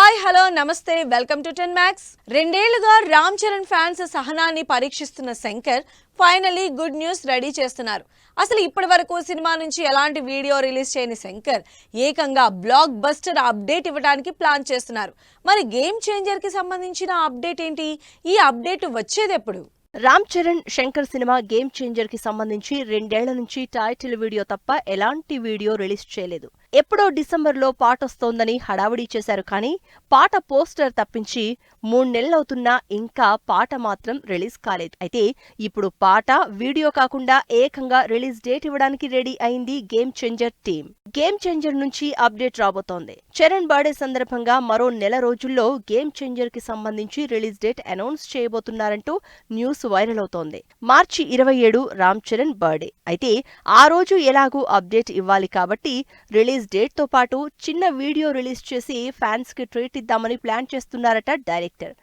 Hi hello నమస్తే welcome to 10 Max. రెండేళ్లుగా Ram Charan fans సహనాన్ని పరీక్షిస్తున్న Shankar finally good news ready చేస్తున్నారు. అసలు ఇప్పటి వరకు సినిమా నుంచి ఎలాంటి వీడియో రిలీజ్ చేయని శంకర్ ఏకంగా బ్లాక్ బస్టర్ అప్డేట్ ఇవ్వడానికి ప్లాన్ చేస్తున్నారు. మరి గేమ్ చేంజర్ కి సంబంధించిన అప్డేట్ ఏంటి? ఈ అప్డేట్ వచ్చేదెప్పుడు? రామ్ చరణ్ శంకర్ సినిమా గేమ్ చేంజర్ కి సంబంధించి 2 ఏళ్ల నుంచి టైటిల్ వీడియో తప్ప ఎలాంటి వీడియో రిలీజ్ చేయలేదు. ఎప్పుడో డిసెంబర్లో పాట వస్తోందని హడావుడి చేశారు. కానీ పాట పోస్టర్ తప్పించి 3 నెలలవుతున్నా ఇంకా పాట మాత్రం రిలీజ్ కాలేదు. అయితే ఇప్పుడు పాట వీడియో కాకుండా ఏకంగా రిలీజ్ డేట్ ఇవ్వడానికి రెడీ అయింది game changer team. Game changer నుంచి అప్డేట్ రాబోతోంది. చరణ్ బర్త్డే సందర్భంగా మరో నెల రోజుల్లో గేమ్ చేంజర్ కి సంబంధించి రిలీజ్ డేట్ అనౌన్స్ చేయబోతున్నారంటూ న్యూస్ వైరల్ అవుతోంది. మార్చి 27 రామ్ చరణ్ బర్త్డే. అయితే ఆ రోజు ఎలాగూ అప్డేట్ ఇవ్వాలి కాబట్టి రిలీజ్ డేట్ తో పాటు చిన్న వీడియో రిలీజ్ చేసి ఫ్యాన్స్ కి ట్రీట్ ఇద్దామని ప్లాన్ చేస్తున్నారట డైరెక్టర్.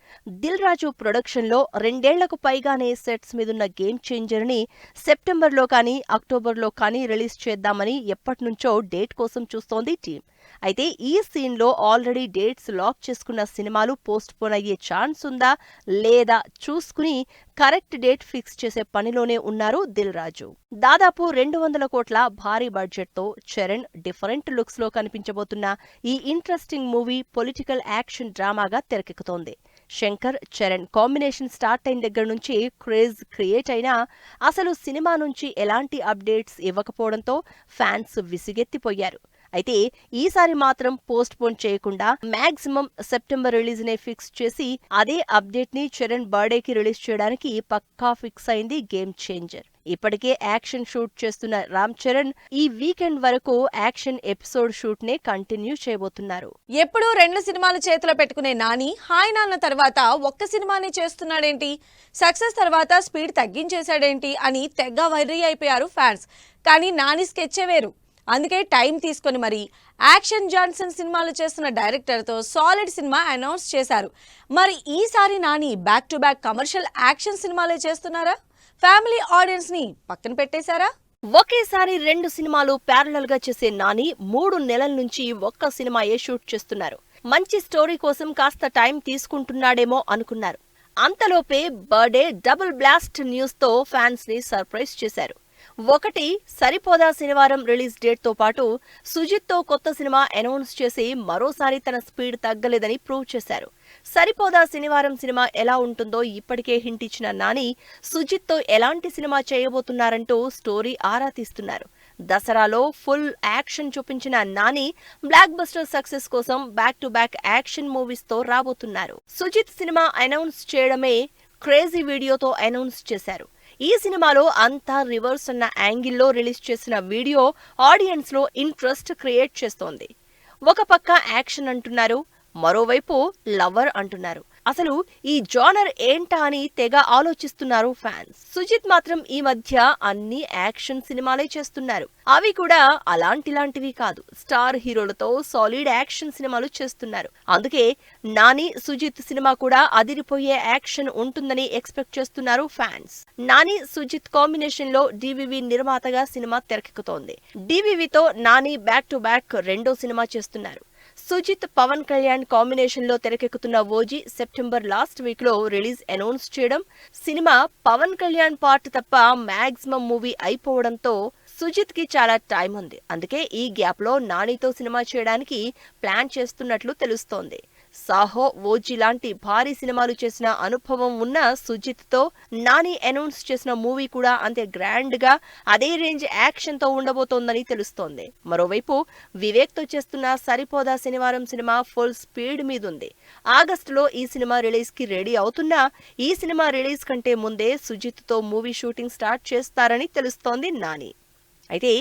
దిల్ రాజు ప్రొడక్షన్ లో 2 ఏళ్లకు పైగానే సెట్స్ మీదున్న గేమ్ చేంజర్ ని సెప్టెంబర్ లో కానీ అక్టోబర్ లో కానీ రిలీజ్ చేద్దామని ఎప్పటినుంచో డేట్ కోసం చూస్తోంది టీం. అయితే ఈ సీన్ లో ఆల్రెడీ డేట్స్ లాక్ చేసుకున్న సినిమాలు పోస్ట్ పోన్ అయ్యే ఛాన్స్ ఉందా లేదా చూసుకుని కరెక్ట్ డేట్ ఫిక్స్ చేసే పనిలోనే ఉన్నారు దిల్ రాజు. దాదాపు 200 కోట్ల భారీ బడ్జెట్ తో చరణ్ డిఫరెంట్ లుక్స్ లో కనిపించబోతున్న ఈ ఇంట్రెస్టింగ్ మూవీ పొలిటికల్ యాక్షన్ డ్రామాగా తెరకెక్కుతోంది. శంకర్ చరణ్ కాంబినేషన్ స్టార్ట్ అయిన దగ్గర నుంచి క్రేజ్ క్రియేట్ అయినా అసలు సినిమా నుంచి ఎలాంటి అప్డేట్స్ ఇవ్వకపోవడంతో ఫ్యాన్స్ విసిగెత్తిపోయారు. అయితే ఈసారి మాత్రం పోస్ట్ పోన్ చేయకుండా మాక్సిమం సెప్టెంబర్ రిలీజ్ నే ఫిక్స్ చేసి అదే అప్డేట్ ని చరణ్ బర్త్డేకి రిలీజ్ చేయడానికి పక్కా ఫిక్స్ అయింది గేమ్ చేంజర్. ఇప్పటికే యాక్షన్ షూట్ చేస్తున్న రామ్ చరణ్ ఈ వీకెండ్ వరకు యాక్షన్ ఎపిసోడ్ షూట్ నే కంటిన్యూ చేయబోతున్నారు. ఎప్పుడు 2 సినిమాలు చేతిలో పెట్టుకునే నాని హాయ్ నాన్న తర్వాత ఒక్క సినిమానే చేస్తున్నాడేంటి, సక్సెస్ తర్వాత స్పీడ్ తగ్గించేశాడేంటి అని తెగ వర్రీ అయిపోయారు ఫ్యాన్స్. కానీ నాని స్కెచ్చే వేరు. అందుకే టైం తీసుకొని మరి యాక్షన్ జాన్సన్ సినిమాలు చేస్తున్న డైరెక్టర్తో సాలిడ్ సినిమా అనౌన్స్ చేశారు. మరి ఈసారి Nani back to back commercial action సినిమాలే చేస్తున్నారా? ఫ్యామిలీ ఆడియన్స్ ని పక్కన పెట్టేశారా? ఒకేసారి 2 సినిమాలు ప్యారలల్ గా చేసే నాని 3 నెలల నుంచి ఒక్క సినిమాయే షూట్ చేస్తున్నారు. మంచి స్టోరీ కోసం కాస్త టైం తీసుకుంటున్నాడేమో అనుకున్నారు. అంతలోపే బర్త్డే డబుల్ బ్లాస్ట్ న్యూస్ తో ఫ్యాన్స్ ని సర్ప్రైజ్ చేశారు. ఒకటి సరిపోదా శనివారం రిలీజ్ డేట్ తో పాటు సుజిత్ తో కొత్త సినిమా అనౌన్స్ చేసి మరోసారి తన స్పీడ్ తగ్గలేదని ప్రూవ్ చేశారు. సరిపోదా శనివారం సినిమా ఎలా ఉంటుందో ఇప్పటికే హింట్ ఇచ్చిన నాని సుజిత్ తో ఎలాంటి సినిమా చేయబోతున్నారంటూ స్టోరీ ఆరా తీస్తున్నారు. దసరాలో ఫుల్ యాక్షన్ చూపించిన నాని బ్లాక్ బస్టర్ సక్సెస్ కోసం back to back action movies తో రాబోతున్నారు. సుజిత్ సినిమా అనౌన్స్ చేయడమే క్రేజీ వీడియోతో అనౌన్స్ చేశారు. ఈ సినిమాలో అంతా రివర్స్ అన్న యాంగిల్లో రిలీజ్ చేసిన వీడియో ఆడియన్స్ లో ఇంట్రెస్ట్ క్రియేట్ చేస్తోంది. ఒక పక్క యాక్షన్ అంటున్నారు, మరోవైపు లవర్ అంటున్నారు. అసలు ఈ జానర్ ఏంటా అని తెగ ఆలోచిస్తున్నారు ఫ్యాన్స్. సుజిత్ మాత్రం ఈ మధ్య అన్ని యాక్షన్ సినిమాలే చేస్తున్నారు. అవి కూడా అలాంటిలాంటివి కాదు, స్టార్ హీరోలతో సాలిడ్ యాక్షన్ సినిమాలు చేస్తున్నారు. అందుకే నాని సుజిత్ సినిమా కూడా అదిరిపోయే యాక్షన్ ఉంటుందని ఎక్స్పెక్ట్ చేస్తున్నారు ఫ్యాన్స్. నాని సుజిత్ కాంబినేషన్ లో డివివి నిర్మాతగా సినిమా తెరకెక్కుతోంది. డివివితో నాని బ్యాక్ టు బ్యాక్ 2వ సినిమా చేస్తున్నారు. సుజిత్ పవన్ కళ్యాణ్ కాంబినేషన్ లో తెరకెక్కుతున్న ఓజీ సెప్టెంబర్ లాస్ట్ వీక్ లో రిలీజ్ అనౌన్స్ చేయడం, సినిమా పవన్ కళ్యాణ్ పార్ట్ తప్ప మాక్సిమం మూవీ అయిపోవడంతో సుజిత్ కి చాలా టైం ఉంది. అందుకే ఈ గ్యాప్ లో నానితో సినిమా చేయడానికి ప్లాన్ చేస్తున్నట్లు తెలుస్తోంది. సాహో, ఓజీ లాంటి భారీ సినిమాలు చేసిన అనుభవం ఉన్న సుజిత్ తో నాని అనౌన్స్ చేసిన మూవీ కూడా అంతే గ్రాండ్ గా అదే రేంజ్ యాక్షన్ తో ఉండబోతోందని తెలుస్తోంది. మరోవైపు వివేక్ తో చేస్తున్న సరిపోదా శనివారం సినిమా ఫుల్ స్పీడ్ మీదుంది. ఆగస్టులో ఈ సినిమా రిలీజ్ కి రెడీ అవుతున్నా ఈ సినిమా రిలీజ్ కంటే ముందే సుజిత్ తో మూవీ షూటింగ్ స్టార్ట్ చేస్తారని తెలుస్తోంది నాని. అయితే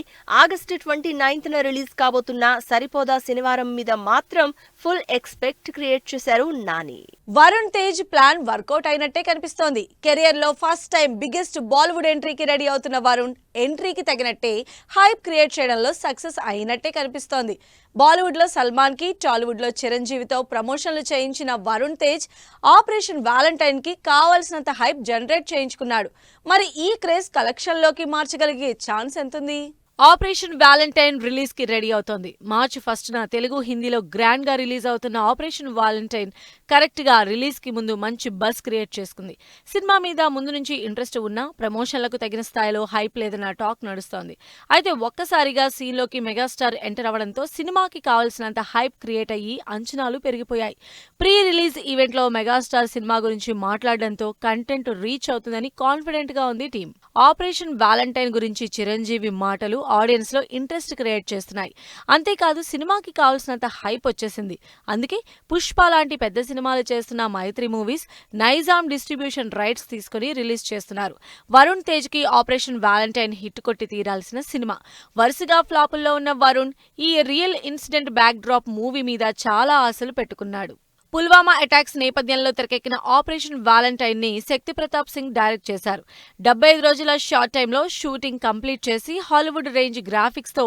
ఆగస్టు 29న రిలీజ్ కాబోతున్న సరిపోదా శనివారం మీద మాత్రం ఫుల్ ఎక్స్పెక్ట్ క్రియేట్ చేశారు నాని. వరుణ్ తేజ్ ప్లాన్ వర్కౌట్ అయినట్టే కనిపిస్తోంది. కెరియర్ లో ఫస్ట్ టైం బిగ్గెస్ట్ బాలీవుడ్ ఎంట్రీకి రెడీ అవుతున్న వరుణ్ ఎంట్రీకి తగినట్టే హైప్ క్రియేట్ చేయడంలో సక్సెస్ అయినట్టే కనిపిస్తోంది. బాలీవుడ్ లో సల్మాన్ కి, టాలీవుడ్ లో చిరంజీవితో ప్రమోషన్లు చేయించిన వరుణ్ తేజ్ ఆపరేషన్ వ్యాలంటైన్ కి కావాల్సినంత హైప్ జనరేట్ చేయించుకున్నాడు. మరి ఈ క్రేజ్ కలెక్షన్ లోకి మార్చగలిగే ఛాన్స్ ఎంతుంది? ఆపరేషన్ వ్యాలంటైన్ రిలీజ్ కి రెడీ అవుతోంది. మార్చి 1న తెలుగు, హిందీలో గ్రాండ్ గా రిలీజ్ అవుతున్న ఆపరేషన్ వ్యాలంటైన్ కరెక్ట్ గా రిలీజ్ కి ముందు మంచి బజ్ క్రియేట్ చేసుకుంది. సినిమా మీద ముందు నుంచి ఇంట్రెస్ట్ ఉన్నా ప్రమోషన్లకు తగిన స్థాయిలో హైప్ లేదన్న టాక్ నడుస్తోంది. అయితే ఒక్కసారిగా సీన్ లోకి మెగాస్టార్ ఎంటర్ అవడంతో సినిమాకి కావాల్సినంత హైప్ క్రియేట్ అయ్యి అంచనాలు పెరిగిపోయాయి. ప్రీ రిలీజ్ ఈవెంట్ లో మెగాస్టార్ సినిమా గురించి మాట్లాడడంతో కంటెంట్ రీచ్ అవుతుందని కాన్ఫిడెంట్ గా ఉంది టీం. ఆపరేషన్ వ్యాలంటైన్ గురించి చిరంజీవి మాటలు ఆడియన్స్ లో ఇంట్రెస్ట్ క్రియేట్ చేస్తున్నాయి. అంతేకాదు సినిమాకి కావాల్సినంత హైప్ వచ్చేసింది. అందుకే పుష్ప లాంటి పెద్ద సినిమాలు చేస్తున్న మైత్రి మూవీస్ నైజాం డిస్ట్రిబ్యూషన్ రైట్స్ తీసుకుని రిలీజ్ చేస్తున్నారు. వరుణ్ తేజ్ కి ఆపరేషన్ వ్యాలంటైన్ హిట్ కొట్టి తీరాల్సిన సినిమా. వరుసగా ఫ్లాపుల్లో ఉన్న వరుణ్ ఈ real incident back drop movie మీద చాలా ఆశలు పెట్టుకున్నాడు. పుల్వామా అటాక్స్ నేపథ్యంలో తెరకెక్కిన ఆపరేషన్ వ్యాలంటైన్ ని శక్తి ప్రతాప్ సింగ్ డైరెక్ట్ చేశారు. 75 రోజుల షార్ట్ టైంలో షూటింగ్ కంప్లీట్ చేసి హాలీవుడ్ రేంజ్ గ్రాఫిక్స్ తో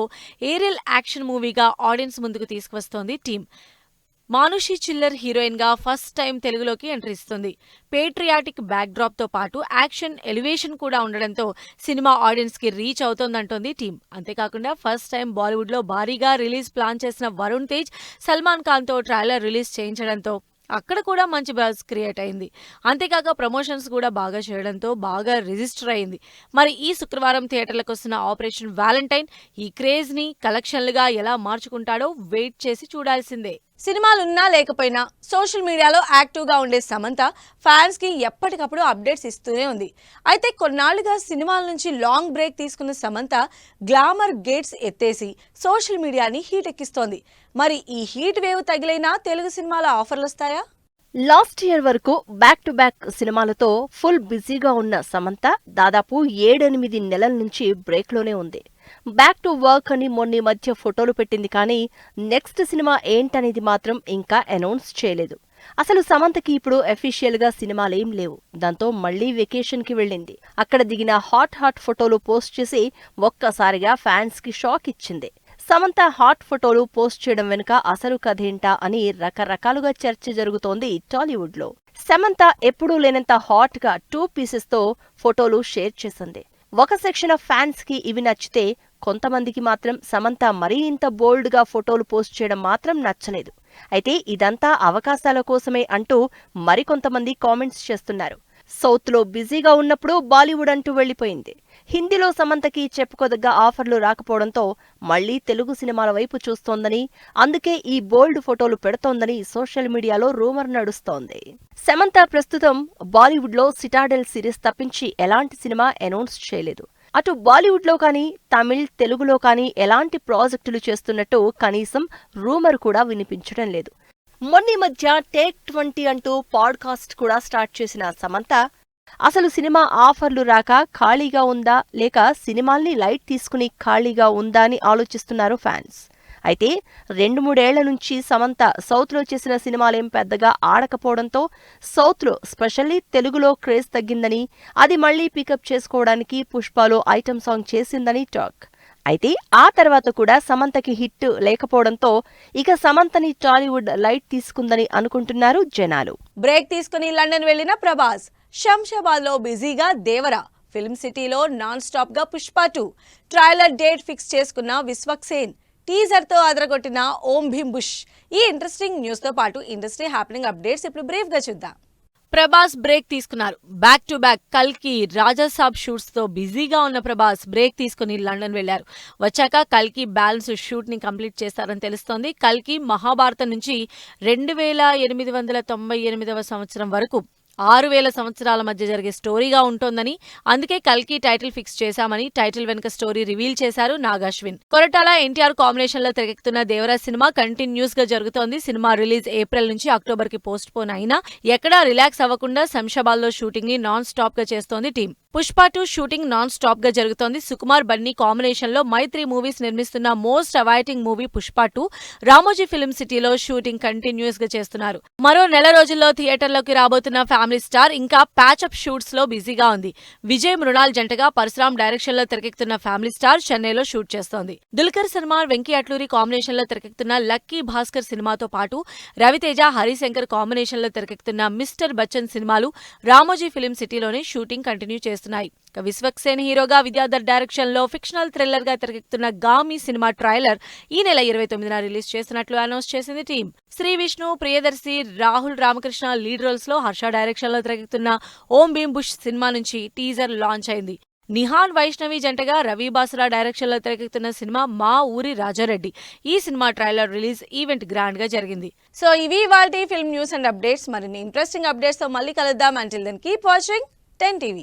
ఏరియల్ యాక్షన్ మూవీగా ఆడియన్స్ ముందుకు తీసుకువస్తోంది టీం. మానుషి చిల్లర్ హీరోయిన్ గా ఫస్ట్ టైం తెలుగులోకి ఎంట్రీ ఇస్తుంది. పేట్రియాటిక్ బ్యాక్ డ్రాప్ తో పాటు యాక్షన్ ఎలివేషన్ కూడా ఉండడంతో సినిమా ఆడియన్స్ కి రీచ్ అవుతోందంటోంది టీం. అంతేకాకుండా ఫస్ట్ టైం బాలీవుడ్ లో భారీగా రిలీజ్ ప్లాన్ చేసిన వరుణ్ తేజ్ సల్మాన్ ఖాన్ తో ట్రైలర్ రిలీజ్ చేయించడంతో అక్కడ కూడా మంచి బజ్ క్రియేట్ అయింది. అంతేకాక ప్రమోషన్స్ కూడా బాగా చేయడంతో బాగా రిజిస్టర్ అయింది. మరి ఈ శుక్రవారం థియేటర్లకు వస్తున్న ఆపరేషన్ వ్యాలంటైన్ ఈ క్రేజ్ ని కలెక్షన్లుగా ఎలా మార్చుకుంటాడో వెయిట్ చేసి చూడాల్సిందే. సినిమాలున్నా లేకపోయినా సోషల్ మీడియాలో యాక్టివ్గా ఉండే సమంత ఫ్యాన్స్ కి ఎప్పటికప్పుడు అప్డేట్స్ ఇస్తూనే ఉంది. అయితే కొన్నాళ్లుగా సినిమాల నుంచి లాంగ్ బ్రేక్ తీసుకున్న సమంత గ్లామర్ గేట్స్ ఎత్తేసి సోషల్ మీడియాని హీట్ ఎక్కిస్తోంది. మరి ఈ హీట్ వేవ్ తగిలైనా తెలుగు సినిమాల ఆఫర్లు వస్తాయా? లాస్ట్ ఇయర్ వరకు బ్యాక్ టు బ్యాక్ సినిమాలతో ఫుల్ బిజీగా ఉన్న సమంత దాదాపు 7-8 నెలల నుంచి బ్రేక్లోనే ఉంది. బ్యాక్ టు వర్క్ అని మొన్న మధ్య ఫోటోలు పెట్టింది కానీ నెక్స్ట్ సినిమా ఏంటనేది మాత్రం ఇంకా అనౌన్స్ చేయలేదు. అసలు సమంతకి ఇప్పుడు అఫీషియల్ గా సినిమాలేం లేవు. దాంతో మళ్లీ వెకేషన్ కి వెళ్ళింది. అక్కడ దిగిన హాట్ ఫోటోలు పోస్ట్ చేసి ఒక్కసారిగా ఫ్యాన్స్ కి షాక్ ఇచ్చింది. సమంత హాట్ ఫోటోలు పోస్ట్ చేయడం వెనుక అసలు కథేంటా అని రకరకాలుగా చర్చ జరుగుతోంది టాలీవుడ్ లో. సమంత ఎప్పుడూ లేనంత హాట్ గా 2 పీసెస్ తో ఫోటోలు షేర్ చేసింది. ఒక సెక్షన్ ఆఫ్ ఫ్యాన్స్ కి ఇవి నచ్చితే కొంతమందికి మాత్రం సమంత మరీ ఇంత బోల్డ్ గా ఫోటోలు పోస్ట్ చేయడం మాత్రం నచ్చలేదు. అయితే ఇదంతా అవకాశాల కోసమే అంటూ మరికొంతమంది కామెంట్స్ చేస్తున్నారు. సౌత్ లో బిజీగా ఉన్నప్పుడు బాలీవుడ్ అంటూ వెళ్లిపోయింది. హిందీలో సమంతకి చెప్పుకోదగ్గ ఆఫర్లు రాకపోవడంతో మళ్లీ తెలుగు సినిమాల వైపు చూస్తోందని, అందుకే ఈ బోల్డ్ ఫోటోలు పెడుతోందని సోషల్ మీడియాలో రూమర్ నడుస్తోంది. సమంత ప్రస్తుతం బాలీవుడ్ లో సిటాడెల్ సిరీస్ తప్పించి ఎలాంటి సినిమా అనౌన్స్ చేయలేదు. అటు బాలీవుడ్ లో కానీ తమిళ్, తెలుగులో కానీ ఎలాంటి ప్రాజెక్టులు చేస్తున్నట్టు కనీసం రూమర్ కూడా వినిపించడం లేదు. మొన్నీ మధ్య టేక్ 20 అంటూ పాడ్కాస్ట్ కూడా స్టార్ట్ చేసిన సమంత అసలు సినిమా ఆఫర్లు రాక ఖాళీగా ఉందా లేక సినిమాల్ని లైట్ తీసుకుని ఖాళీగా ఉందా అని ఆలోచిస్తున్నారు ఫ్యాన్స్. అయితే 2-3 ఏళ్ల నుంచి సమంత సౌత్ లో చేసిన సినిమాలేం పెద్దగా ఆడకపోవడంతో సౌత్ లో స్పెషల్లీ తెలుగులో క్రేజ్ తగ్గిందని, అది మళ్లీ పికప్ చేసుకోవడానికి పుష్పలో ఐటమ్ సాంగ్ చేసిందని టాక్. అయితే ఆ తర్వాత కూడా సమంతకి హిట్ లేకపోవడంతో ఇక సమంతని టాలీవుడ్ లైట్ తీసుకుందని అనుకుంటున్నారు జనాలు. బ్రేక్ తీసుకుని లండన్ వెళ్లిన ప్రభాస్ శంషాబాద్ లో బిజీగా దేవరా, ఫిల్మ్ సిటీలో నాన్ స్టాప్ గా పుష్ప 2 ట్రైలర్ డేట్ ఫిక్స్ చేసుకున్న విశ్వక్సేన్, టీజర్ తో అదరగొట్టిన ఓం భీమ్ బుష్. ఈ ఇంట్రెస్టింగ్ న్యూస్ తో పాటు ఇండస్ట్రీ హ్యాపెనింగ్ అప్డేట్స్ ఇప్పుడు బ్రీఫ్ గా చూద్దాం. ప్రభాస్ బ్రేక్ తీసుకున్నారు. బ్యాక్ టు బ్యాక్ కల్కి, రాజాసాబ్ షూట్స్ తో బిజీగా ఉన్న ప్రభాస్ బ్రేక్ తీసుకుని లండన్ వెళ్లారు. వచ్చాక కల్కి బ్యాలెన్స్ షూట్ ని కంప్లీట్ చేస్తారని తెలుస్తోంది. కల్కి మహాభారతం నుంచి 2898వ సంవత్సరం వరకు 6000 సంవత్సరాల మధ్య జరిగే స్టోరీగా ఉంటోందని, అందుకే కల్కి టైటిల్ ఫిక్స్ చేశామని టైటిల్ వెనుక స్టోరీ రివీల్ చేశారు నాగాశ్విన్. కొరటాల, ఎన్టీఆర్ కాంబినేషన్ లో తెరకెక్కుతున్న దేవరా సినిమా కంటిన్యూస్ గా జరుగుతోంది. సినిమా రిలీజ్ ఏప్రిల్ నుంచి అక్టోబర్ కి పోస్ట్ పోన్ అయినా ఎక్కడా రిలాక్స్ అవ్వకుండా శంషాబాద్ లో షూటింగ్ ని నాన్ స్టాప్ గా చేస్తోంది team. Pushpa 2 shooting non stop గా జరుగుతోంది. సుకుమార్, బన్నీ కాంబినేషన్ లో మైత్రి మూవీస్ నిర్మిస్తున్న most awaiting movie Pushpa 2 Ramoji film సిటీలో షూటింగ్ కంటిన్యూస్ గా చేస్తున్నారు. మరో నెల రోజుల్లో థియేటర్లోకి రాబోతున్న ఫ్యామిలీ స్టార్ ఇంకా ప్యాచప్ షూట్స్ లో బిజీగా ఉంది. విజయ్, మృణాల్ జంటగా పరశురామ్ డైరెక్షన్ లో తెరకెక్కుతున్న ఫ్యామిలీ స్టార్ చెన్నైలో షూట్ చేస్తోంది. దుల్కర్ సల్మాన్, వెంకీ అట్లూరి కాంబినేషన్ లో తెరకెక్కుతున్న లక్కీ భాస్కర్ సినిమాతో పాటు రవితేజ, హరిశంకర్ కాంబినేషన్ లో తెరకెక్కుతున్న మిస్టర్ బచ్చన్ సినిమాలు రామోజీ ఫిల్మ్ సిటీలోనే షూటింగ్ కంటిన్యూ చేస్తున్నారు. చేస్తున్నాయి. విశ్వక్సేన్ హీరోగా విద్యాధర్ డైరెక్షన్ లో ఫిక్షనల్ థ్రిల్లర్ గా తెరకెక్కుతున్న గామి సినిమా ట్రైలర్ ఈ నెల 29న రిలీజ్ చేస్తున్నట్లు అనౌన్స్ చేసింది team. Shri Vishnu, Priyadarshi, Rahul Ramakrishna lead roles లో హర్ష డైరెక్షన్ లో తెరకెక్కుతున్న ఓం భీమ్ బుష్ సినిమా నుంచి టీజర్ లాంచ్ అయింది. నిహాన్ వైష్ణవి జంటగా రవి బాసురా డైరెక్షన్ లో తెరకెక్కుతున్న సినిమా మా ఊరి రాజారెడ్డి. ఈ cinema trailer release event grand గా జరిగింది. సో ఇవి ఇవాల్టి ఫిల్మ్ న్యూస్ అండ్ అప్డేట్స్. మరిన్ని ఇంట్రెస్టింగ్ అప్డేట్స్ తో మళ్ళీ కలుద్దాం. Until then keep watching 10 TV.